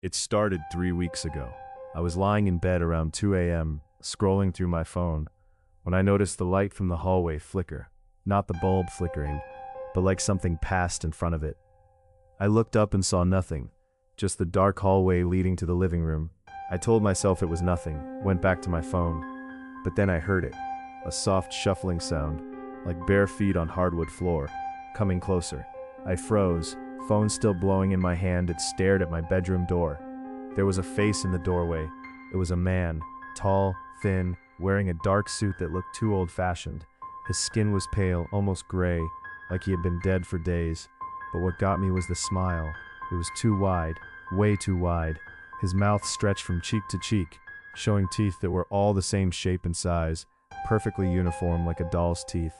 It started 3 weeks ago. I was lying in bed around 2 a.m., scrolling through my phone, when I noticed the light from the hallway flicker. Not the bulb flickering, but like something passed in front of it. I looked up and saw nothing, just the dark hallway leading to the living room. I told myself it was nothing, went back to my phone, but then I heard it, a soft shuffling sound, like bare feet on hardwood floor, coming closer. I froze, phone still blowing in my hand. It stared at my bedroom door. There was a face in the doorway. It was a man, tall, thin, wearing a dark suit that looked too old-fashioned. His skin was pale, almost gray, like he had been dead for days. But what got me was the smile. It was too wide, way too wide. His mouth stretched from cheek to cheek, showing teeth that were all the same shape and size, perfectly uniform like a doll's teeth.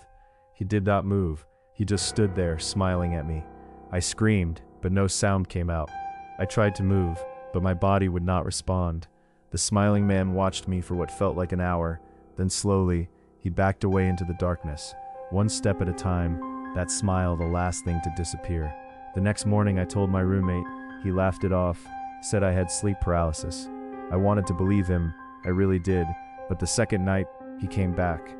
He did not move. He just stood there, smiling at me. I screamed, but no sound came out. I tried to move, but my body would not respond. The smiling man watched me for what felt like an hour. Then slowly, he backed away into the darkness, one step at a time, that smile the last thing to disappear. The next morning I told my roommate. He laughed it off, said I had sleep paralysis. I wanted to believe him, I really did, but the second night, he came back.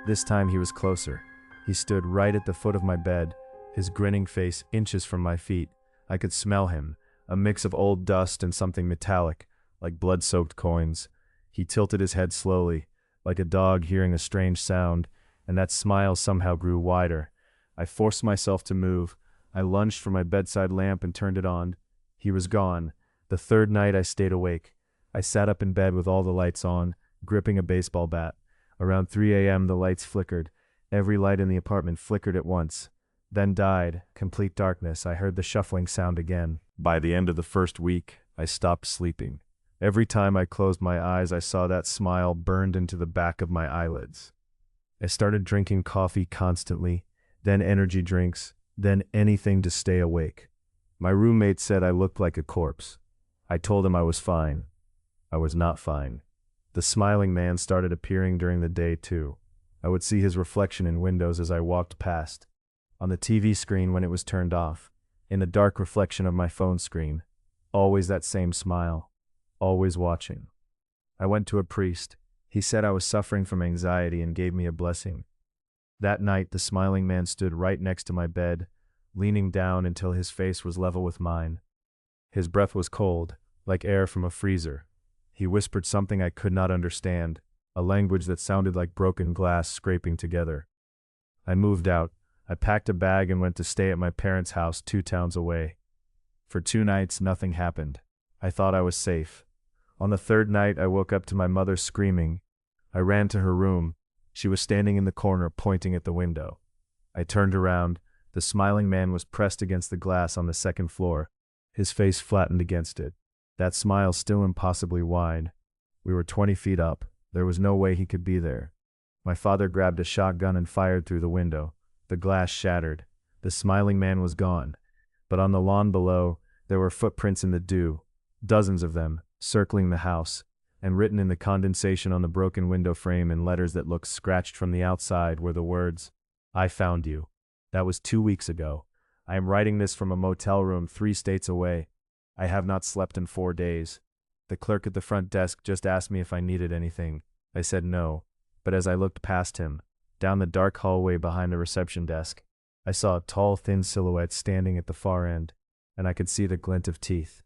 This time he was closer. He stood right at the foot of my bed, his grinning face inches from my feet. I could smell him, a mix of old dust and something metallic, like blood-soaked coins. He tilted his head slowly, like a dog hearing a strange sound, and that smile somehow grew wider. I forced myself to move. I lunged for my bedside lamp and turned it on. He was gone. The third night I stayed awake. I sat up in bed with all the lights on, gripping a baseball bat. Around 3 a.m. the lights flickered. Every light in the apartment flickered at once, then died. Complete darkness. I heard the shuffling sound again. By the end of the first week, I stopped sleeping. Every time I closed my eyes, I saw that smile burned into the back of my eyelids. I started drinking coffee constantly, then energy drinks, then anything to stay awake. My roommate said I looked like a corpse. I told him I was fine. I was not fine. The smiling man started appearing during the day too. I would see his reflection in windows as I walked past, on the TV screen when it was turned off, in the dark reflection of my phone screen. Always that same smile, always watching. I went to a priest. He said I was suffering from anxiety and gave me a blessing. That night, the smiling man stood right next to my bed, leaning down until his face was level with mine. His breath was cold, like air from a freezer. He whispered something I could not understand, a language that sounded like broken glass scraping together. I moved out. I packed a bag and went to stay at my parents' house 2 towns away. For 2 nights, nothing happened. I thought I was safe. On the third night, I woke up to my mother screaming. I ran to her room. She was standing in the corner, pointing at the window. I turned around. The smiling man was pressed against the glass on the second floor, his face flattened against it. That smile still impossibly wide. We were 20 feet up. There was no way he could be there. My father grabbed a shotgun and fired through the window. The glass shattered. The smiling man was gone. But on the lawn below, there were footprints in the dew, dozens of them, circling the house, and written in the condensation on the broken window frame in letters that looked scratched from the outside were the words, "I found you." That was 2 weeks ago. I am writing this from a motel room 3 states away. I have not slept in 4 days. The clerk at the front desk just asked me if I needed anything. I said no, but as I looked past him, down the dark hallway behind the reception desk, I saw a tall, thin silhouette standing at the far end, and I could see the glint of teeth.